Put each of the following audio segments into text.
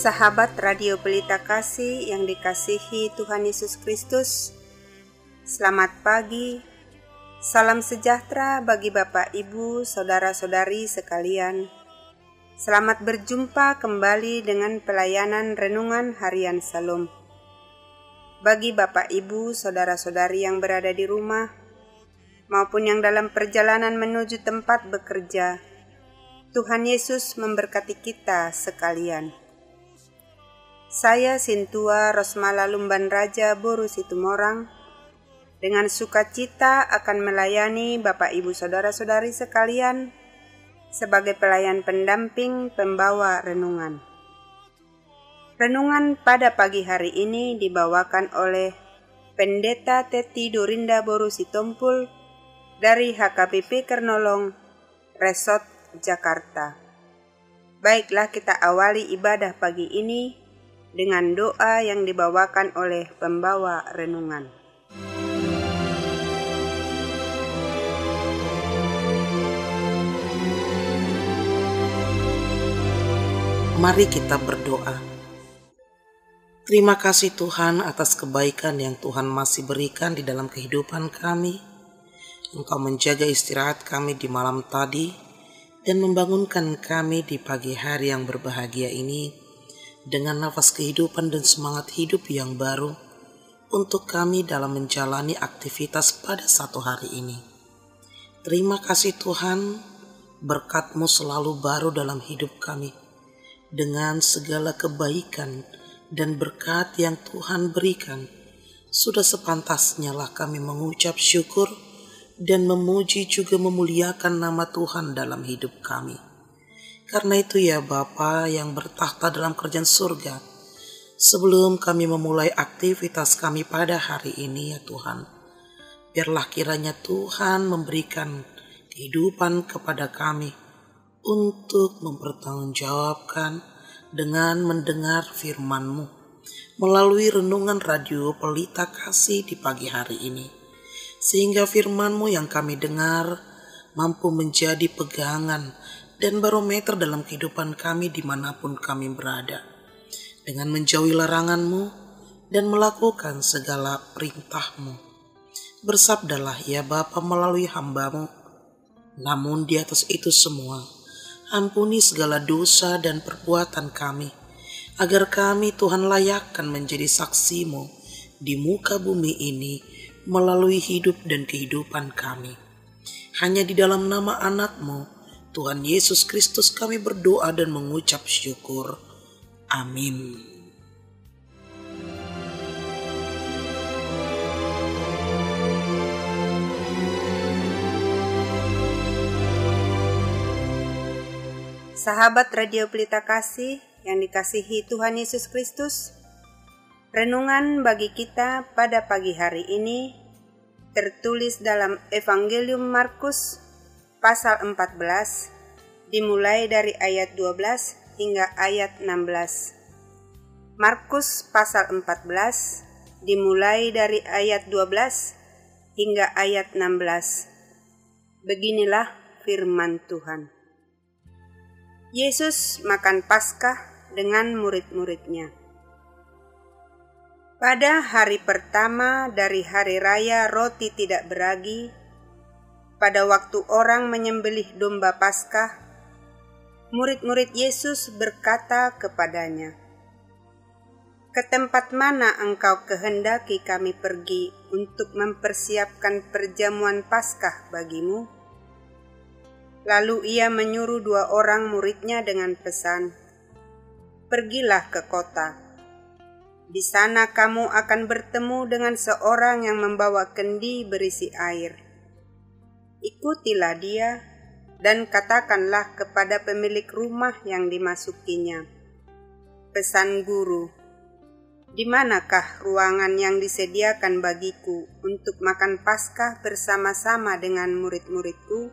Sahabat Radio Pelita Kasih yang dikasihi Tuhan Yesus Kristus, selamat pagi, salam sejahtera bagi Bapak, Ibu, Saudara-saudari sekalian. Selamat berjumpa kembali dengan pelayanan Renungan Harian Salom. Bagi Bapak, Ibu, Saudara-saudari yang berada di rumah, maupun yang dalam perjalanan menuju tempat bekerja, Tuhan Yesus memberkati kita sekalian. Saya Sintua Rosmala Lumban Raja Boru Situmorang dengan sukacita akan melayani Bapak Ibu Saudara-saudari sekalian sebagai pelayan pendamping pembawa renungan. Renungan pada pagi hari ini dibawakan oleh Pendeta Teti Dorinda Boru Sitompul dari HKBP Kernolong, Resort Jakarta. Baiklah, kita awali ibadah pagi ini dengan doa yang dibawakan oleh pembawa renungan. Mari kita berdoa. Terima kasih Tuhan atas kebaikan yang Tuhan masih berikan di dalam kehidupan kami. Engkau menjaga istirahat kami di malam tadi dan membangunkan kami di pagi hari yang berbahagia ini dengan nafas kehidupan dan semangat hidup yang baru untuk kami dalam menjalani aktivitas pada satu hari ini. Terima kasih Tuhan, berkat-Mu selalu baru dalam hidup kami. Dengan segala kebaikan dan berkat yang Tuhan berikan, sudah sepantasnya lah kami mengucap syukur dan memuji juga memuliakan nama Tuhan dalam hidup kami. Karena itu ya Bapa yang bertahta dalam kerajaan surga, sebelum kami memulai aktivitas kami pada hari ini ya Tuhan, biarlah kiranya Tuhan memberikan kehidupan kepada kami untuk mempertanggungjawabkan dengan mendengar firman-Mu melalui renungan Radio Pelita Kasih di pagi hari ini. Sehingga firman-Mu yang kami dengar mampu menjadi pegangan dan barometer dalam kehidupan kami dimanapun kami berada. Dengan menjauhi larangan-Mu dan melakukan segala perintah-Mu. Bersabdalah ya Bapa melalui hamba-Mu. Namun di atas itu semua, ampuni segala dosa dan perbuatan kami, agar kami Tuhan layakkan menjadi saksi-Mu di muka bumi ini melalui hidup dan kehidupan kami. Hanya di dalam nama anak-Mu, Tuhan Yesus Kristus kami berdoa dan mengucap syukur. Amin. Sahabat Radio Pelita Kasih yang dikasihi Tuhan Yesus Kristus, renungan bagi kita pada pagi hari ini tertulis dalam Evangelium Markus pasal 14, dimulai dari ayat 12 hingga ayat 16. Markus pasal 14, dimulai dari ayat 12 hingga ayat 16. Beginilah firman Tuhan. Yesus makan Paskah dengan murid-muridnya. Pada hari pertama dari hari raya roti tidak beragi, pada waktu orang menyembelih domba Paskah, murid-murid Yesus berkata kepadanya, "Ke tempat mana engkau kehendaki kami pergi untuk mempersiapkan perjamuan Paskah bagimu?" Lalu ia menyuruh 2 orang muridnya dengan pesan, "Pergilah ke kota. Di sana kamu akan bertemu dengan seorang yang membawa kendi berisi air. Ikutilah dia dan katakanlah kepada pemilik rumah yang dimasukinya, 'Pesan Guru, di manakah ruangan yang disediakan bagiku untuk makan Paskah bersama-sama dengan murid-muridku?'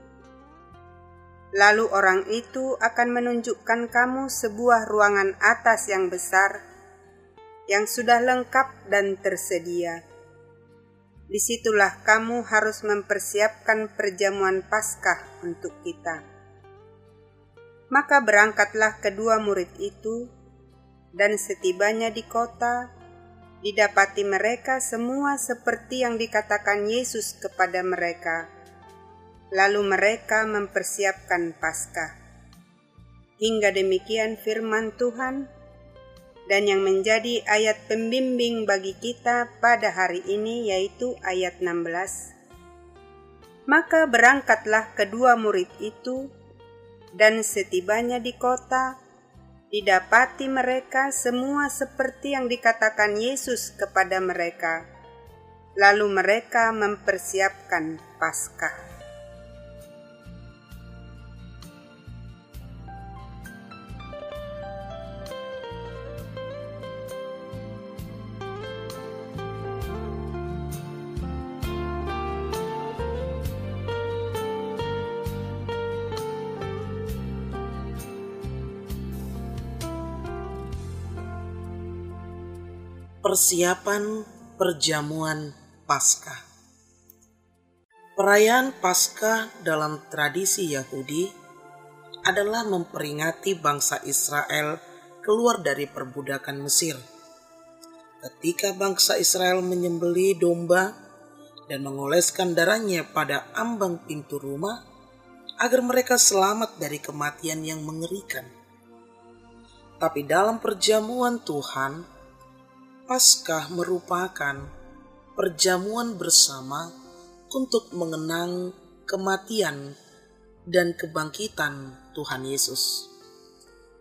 Lalu orang itu akan menunjukkan kamu sebuah ruangan atas yang besar, yang sudah lengkap dan tersedia. Disitulah kamu harus mempersiapkan perjamuan Paskah untuk kita." Maka berangkatlah kedua murid itu, Dan setibanya di kota, didapati mereka semua seperti yang dikatakan Yesus kepada mereka. Lalu mereka mempersiapkan Paskah. Hingga demikian firman Tuhan, dan yang menjadi ayat pembimbing bagi kita pada hari ini yaitu ayat 16. Maka berangkatlah kedua murid itu, dan setibanya di kota, didapati mereka semua seperti yang dikatakan Yesus kepada mereka. Lalu mereka mempersiapkan Paskah. Persiapan perjamuan Paskah. Perayaan Paskah dalam tradisi Yahudi adalah memperingati bangsa Israel keluar dari perbudakan Mesir. Ketika bangsa Israel menyembelih domba dan mengoleskan darahnya pada ambang pintu rumah agar mereka selamat dari kematian yang mengerikan. Tapi dalam perjamuan Tuhan, Paskah merupakan perjamuan bersama untuk mengenang kematian dan kebangkitan Tuhan Yesus.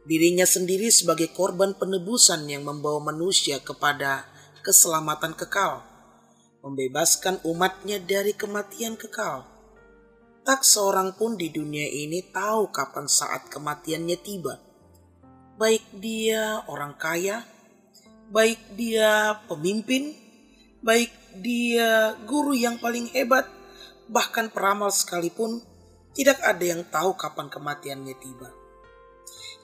Dirinya sendiri sebagai korban penebusan yang membawa manusia kepada keselamatan kekal, membebaskan umatnya dari kematian kekal. Tak seorang pun di dunia ini tahu kapan saat kematiannya tiba. Baik dia orang kaya, baik dia pemimpin, baik dia guru yang paling hebat, bahkan peramal sekalipun, tidak ada yang tahu kapan kematiannya tiba.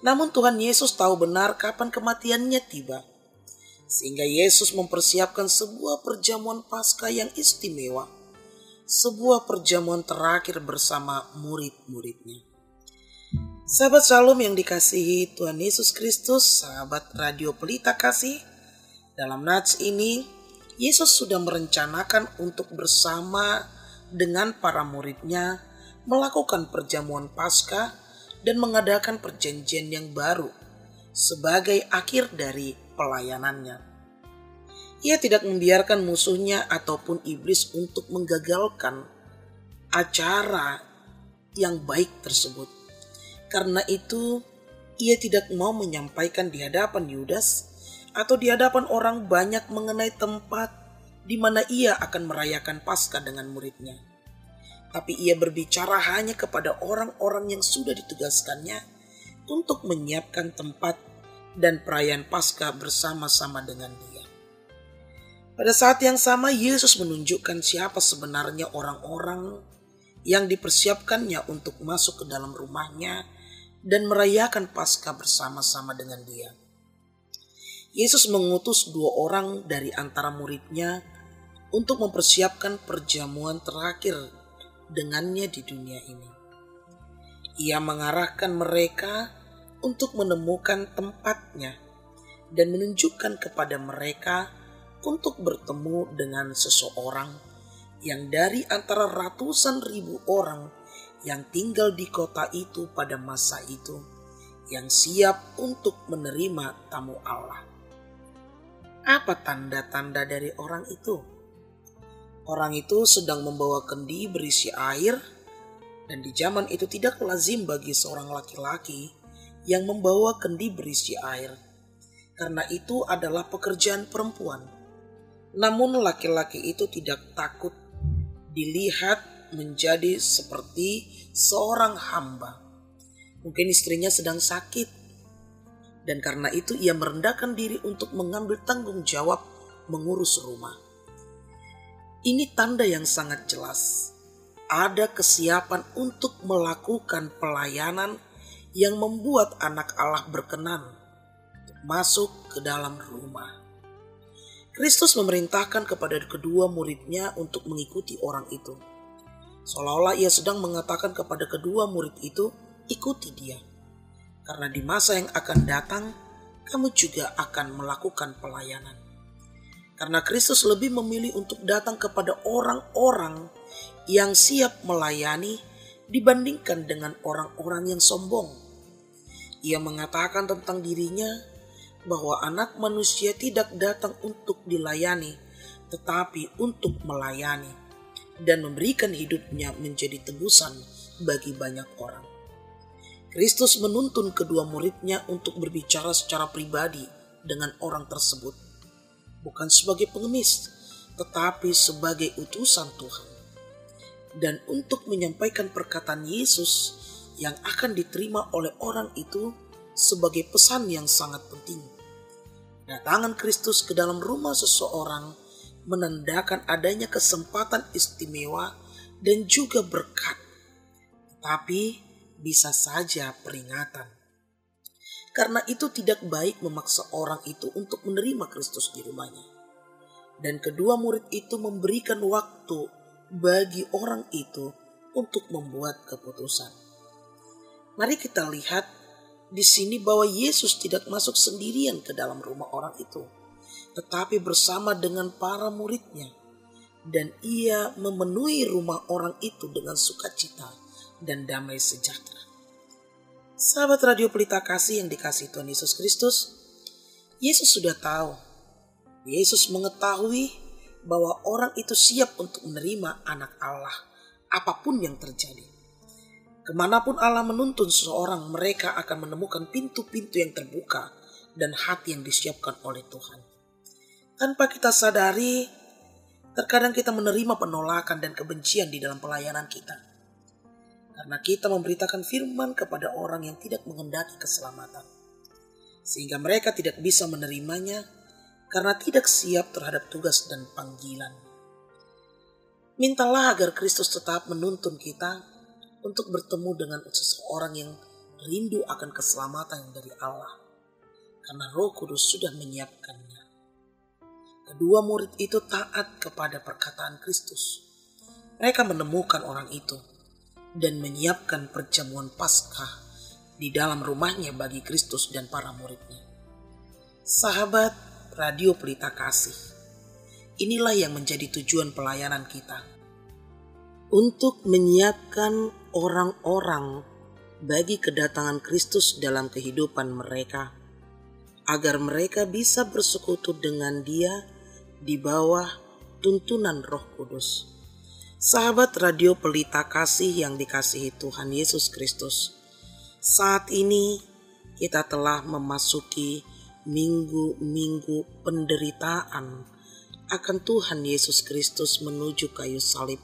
Namun Tuhan Yesus tahu benar kapan kematiannya tiba. Sehingga Yesus mempersiapkan sebuah perjamuan Paskah yang istimewa. Sebuah perjamuan terakhir bersama murid-muridnya. Sahabat Shalom yang dikasihi Tuhan Yesus Kristus, sahabat Radio Pelita Kasih, dalam nats ini, Yesus sudah merencanakan untuk bersama dengan para muridnya melakukan perjamuan Paskah dan mengadakan perjanjian yang baru sebagai akhir dari pelayanannya. Ia tidak membiarkan musuhnya ataupun iblis untuk menggagalkan acara yang baik tersebut. Karena itu, ia tidak mau menyampaikan di hadapan Yudas atau di hadapan orang banyak mengenai tempat di mana ia akan merayakan Paskah dengan muridnya. Tapi ia berbicara hanya kepada orang-orang yang sudah ditugaskannya untuk menyiapkan tempat dan perayaan Paskah bersama-sama dengan dia. Pada saat yang sama, Yesus menunjukkan siapa sebenarnya orang-orang yang dipersiapkannya untuk masuk ke dalam rumahnya dan merayakan Paskah bersama-sama dengan dia. Yesus mengutus 2 orang dari antara muridnya untuk mempersiapkan perjamuan terakhir dengannya di dunia ini. Ia mengarahkan mereka untuk menemukan tempatnya dan menunjukkan kepada mereka untuk bertemu dengan seseorang yang dari antara ratusan ribu orang yang tinggal di kota itu pada masa itu, yang siap untuk menerima tamu Allah. Apa tanda-tanda dari orang itu? Orang itu sedang membawa kendi berisi air, dan di zaman itu tidak lazim bagi seorang laki-laki yang membawa kendi berisi air, karena itu adalah pekerjaan perempuan. Namun laki-laki itu tidak takut dilihat menjadi seperti seorang hamba. Mungkin istrinya sedang sakit, dan karena itu ia merendahkan diri untuk mengambil tanggung jawab mengurus rumah. Ini tanda yang sangat jelas. Ada kesiapan untuk melakukan pelayanan yang membuat anak Allah berkenan untuk masuk ke dalam rumah. Kristus memerintahkan kepada kedua muridnya untuk mengikuti orang itu. Seolah-olah ia sedang mengatakan kepada kedua murid itu, ikuti dia. Karena di masa yang akan datang, kamu juga akan melakukan pelayanan. Karena Kristus lebih memilih untuk datang kepada orang-orang yang siap melayani dibandingkan dengan orang-orang yang sombong. Ia mengatakan tentang dirinya bahwa Anak Manusia tidak datang untuk dilayani, tetapi untuk melayani dan memberikan hidupnya menjadi tebusan bagi banyak orang. Kristus menuntun kedua muridnya untuk berbicara secara pribadi dengan orang tersebut, bukan sebagai pengemis, tetapi sebagai utusan Tuhan, dan untuk menyampaikan perkataan Yesus yang akan diterima oleh orang itu sebagai pesan yang sangat penting. Kedatangan Kristus ke dalam rumah seseorang menandakan adanya kesempatan istimewa dan juga berkat, tetapi bisa saja peringatan. Karena itu tidak baik memaksa orang itu untuk menerima Kristus di rumahnya. Dan kedua murid itu memberikan waktu bagi orang itu untuk membuat keputusan. Mari kita lihat di sini bahwa Yesus tidak masuk sendirian ke dalam rumah orang itu, tetapi bersama dengan para muridnya. Dan ia memenuhi rumah orang itu dengan sukacita dan damai sejahtera. Sahabat Radio Pelita Kasih yang dikasihi Tuhan Yesus Kristus, Yesus sudah tahu. Yesus mengetahui bahwa orang itu siap untuk menerima Anak Allah, apapun yang terjadi. Kemanapun Allah menuntun seseorang, mereka akan menemukan pintu-pintu yang terbuka dan hati yang disiapkan oleh Tuhan. Tanpa kita sadari, terkadang kita menerima penolakan dan kebencian di dalam pelayanan kita. Karena kita memberitakan firman kepada orang yang tidak menghendaki keselamatan. Sehingga mereka tidak bisa menerimanya karena tidak siap terhadap tugas dan panggilan. Mintalah agar Kristus tetap menuntun kita untuk bertemu dengan seseorang yang rindu akan keselamatan yang dari Allah. Karena Roh Kudus sudah menyiapkannya. Kedua murid itu taat kepada perkataan Kristus. Mereka menemukan orang itu dan menyiapkan perjamuan Paskah di dalam rumahnya bagi Kristus dan para muridnya. Sahabat Radio Pelita Kasih, inilah yang menjadi tujuan pelayanan kita. Untuk menyiapkan orang-orang bagi kedatangan Kristus dalam kehidupan mereka, agar mereka bisa bersekutu dengan Dia di bawah tuntunan Roh Kudus. Sahabat Radio Pelita Kasih yang dikasihi Tuhan Yesus Kristus, saat ini kita telah memasuki minggu-minggu penderitaan akan Tuhan Yesus Kristus menuju kayu salib,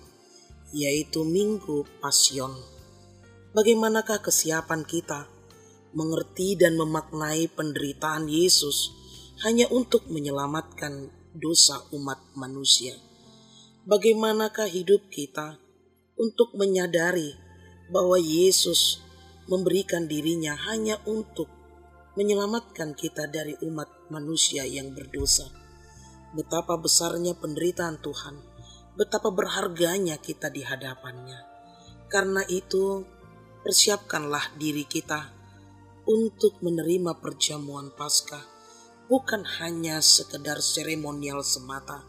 yaitu Minggu Pasion. Bagaimanakah kesiapan kita mengerti dan memaknai penderitaan Yesus hanya untuk menyelamatkan dosa umat manusia? Bagaimanakah hidup kita untuk menyadari bahwa Yesus memberikan dirinya hanya untuk menyelamatkan kita dari umat manusia yang berdosa? Betapa besarnya penderitaan Tuhan, betapa berharganya kita di hadapannya. Karena itu, persiapkanlah diri kita untuk menerima perjamuan Paskah, bukan hanya sekedar seremonial semata,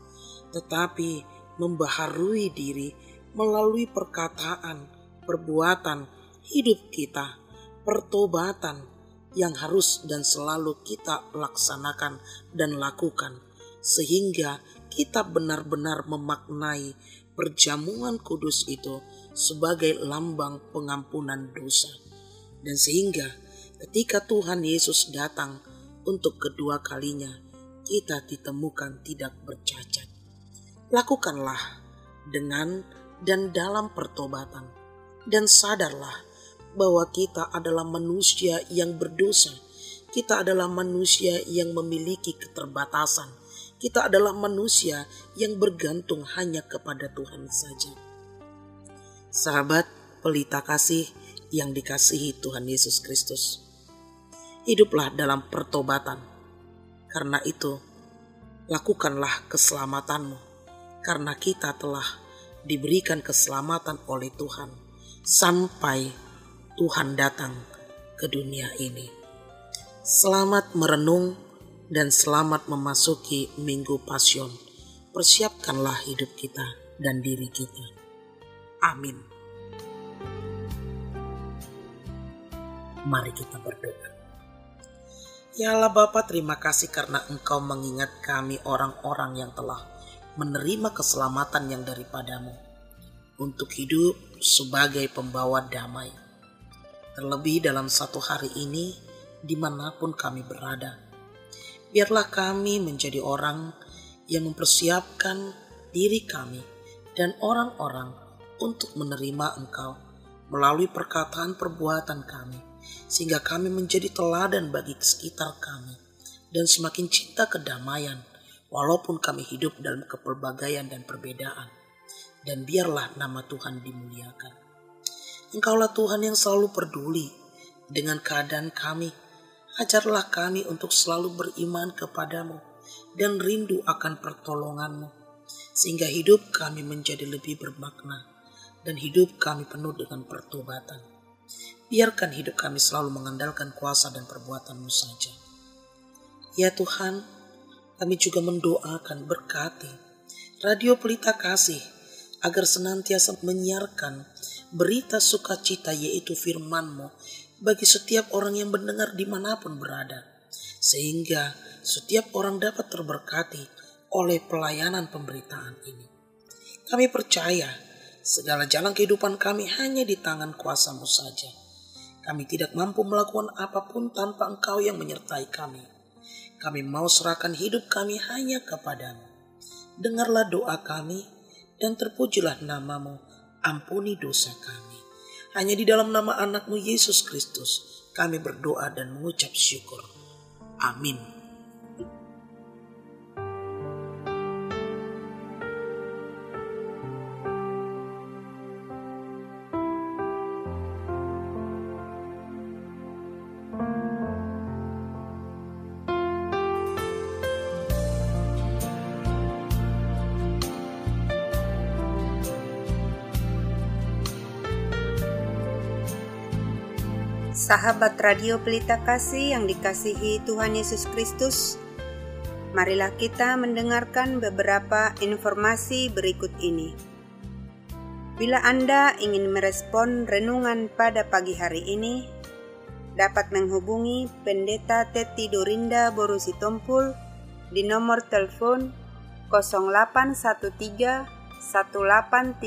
tetapi membaharui diri melalui perkataan, perbuatan, hidup kita, pertobatan yang harus dan selalu kita laksanakan dan lakukan, sehingga kita benar-benar memaknai perjamuan kudus itu sebagai lambang pengampunan dosa. Dan sehingga ketika Tuhan Yesus datang untuk kedua kalinya, kita ditemukan tidak bercacat. Lakukanlah dengan dan dalam pertobatan, dan sadarlah bahwa kita adalah manusia yang berdosa. Kita adalah manusia yang memiliki keterbatasan. Kita adalah manusia yang bergantung hanya kepada Tuhan saja. Sahabat Pelita Kasih yang dikasihi Tuhan Yesus Kristus, hiduplah dalam pertobatan. Karena itu, lakukanlah keselamatanmu, karena kita telah diberikan keselamatan oleh Tuhan sampai Tuhan datang ke dunia ini. Selamat merenung dan selamat memasuki Minggu Pasion. Persiapkanlah hidup kita dan diri kita. Amin. Mari kita berdoa. Ya Allah Bapa, terima kasih karena Engkau mengingat kami orang-orang yang telah menerima keselamatan yang daripadamu untuk hidup sebagai pembawa damai. Terlebih dalam satu hari ini, dimanapun kami berada, biarlah kami menjadi orang yang mempersiapkan diri kami dan orang-orang untuk menerima Engkau melalui perkataan perbuatan kami, sehingga kami menjadi teladan bagi sekitar kami dan semakin cinta kedamaian walaupun kami hidup dalam kepelbagaian dan perbedaan. Dan biarlah nama Tuhan dimuliakan. Engkaulah Tuhan yang selalu peduli dengan keadaan kami. Ajarlah kami untuk selalu beriman kepadamu dan rindu akan pertolonganmu, sehingga hidup kami menjadi lebih bermakna dan hidup kami penuh dengan pertobatan. Biarkan hidup kami selalu mengandalkan kuasa dan perbuatan-Mu saja. Ya Tuhan, kami juga mendoakan berkati Radio Pelita Kasih agar senantiasa menyiarkan berita sukacita, yaitu firman-Mu, bagi setiap orang yang mendengar dimanapun berada, sehingga setiap orang dapat terberkati oleh pelayanan pemberitaan ini. Kami percaya segala jalan kehidupan kami hanya di tangan kuasa-Mu saja. Kami tidak mampu melakukan apapun tanpa Engkau yang menyertai kami. Kami mau serahkan hidup kami hanya kepadamu. Dengarlah doa kami dan terpujilah nama-Mu, ampuni dosa kami. Hanya di dalam nama anak-Mu Yesus Kristus kami berdoa dan mengucap syukur. Amin. Sahabat Radio Pelita Kasih yang dikasihi Tuhan Yesus Kristus, marilah kita mendengarkan beberapa informasi berikut ini. Bila Anda ingin merespon renungan pada pagi hari ini, dapat menghubungi Pendeta Teti Dorinda Boru Sitompul di nomor telepon 0813 1830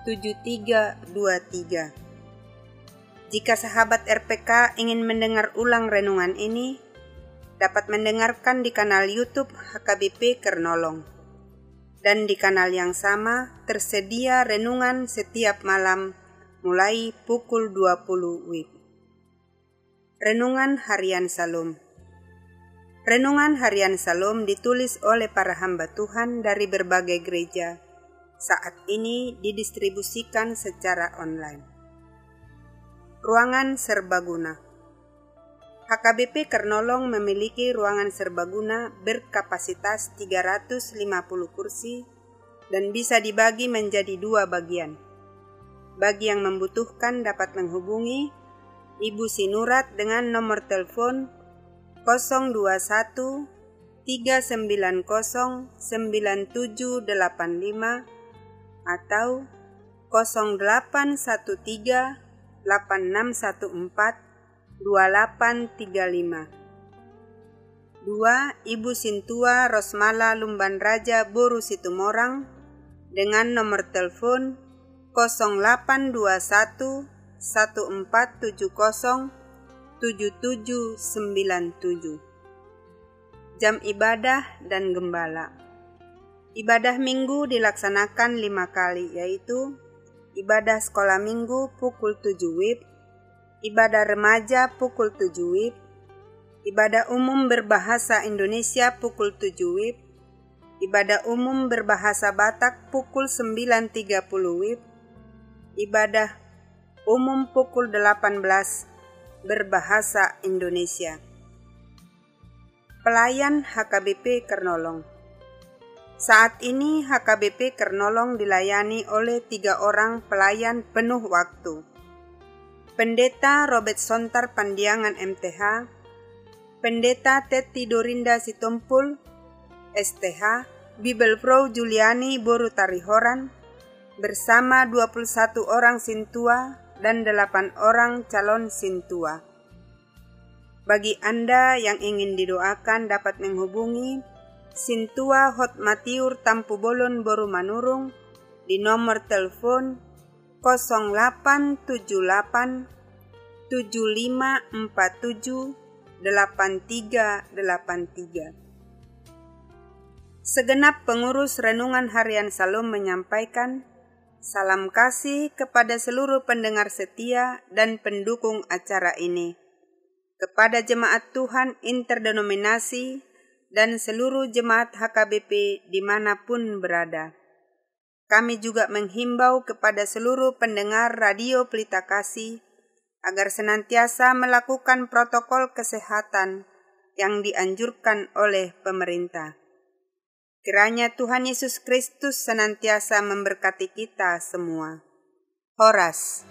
7323. Jika sahabat RPK ingin mendengar ulang renungan ini, dapat mendengarkan di kanal YouTube HKBP Kernolong. Dan di kanal yang sama tersedia renungan setiap malam mulai pukul 20 WIB. Renungan Harian Salom. Renungan Harian Salom ditulis oleh para hamba Tuhan dari berbagai gereja. Saat ini didistribusikan secara online. Ruangan serbaguna. HKBP Kernolong memiliki ruangan serbaguna berkapasitas 350 kursi dan bisa dibagi menjadi 2 bagian. Bagi yang membutuhkan dapat menghubungi Ibu Sinurat dengan nomor telepon 021 390 9785 atau 0813 8614 2835. 2. Ibu Sintua Rosmala Lumban Raja Boru Situmorang dengan nomor telepon 0821 1470 7797. Jam ibadah dan gembala. Ibadah minggu dilaksanakan 5 kali, yaitu ibadah sekolah minggu pukul 7 WIB, ibadah remaja pukul 7 WIB, ibadah umum berbahasa Indonesia pukul 7 WIB, ibadah umum berbahasa Batak pukul 9.30 WIB, ibadah umum pukul 18 berbahasa Indonesia. Pelayan HKBP Kernolong. Saat ini HKBP Kernolong dilayani oleh 3 orang pelayan penuh waktu. Pendeta Robert Sontar Pandiangan MTH, Pendeta Teti Dorinda Sitompul STH, Bibelfrau Juliani Boru Tarihoran, bersama 21 orang sintua dan 8 orang calon sintua. Bagi Anda yang ingin didoakan dapat menghubungi Sintua Hotmatiur Tampu Bolon Boru Manurung di nomor telepon 0878 7547 8383. Segenap pengurus Renungan Harian Salom menyampaikan salam kasih kepada seluruh pendengar setia dan pendukung acara ini, kepada jemaat Tuhan interdenominasi dan seluruh jemaat HKBP dimanapun berada. Kami juga menghimbau kepada seluruh pendengar Radio Pelita Kasih agar senantiasa melakukan protokol kesehatan yang dianjurkan oleh pemerintah. Kiranya Tuhan Yesus Kristus senantiasa memberkati kita semua. Horas.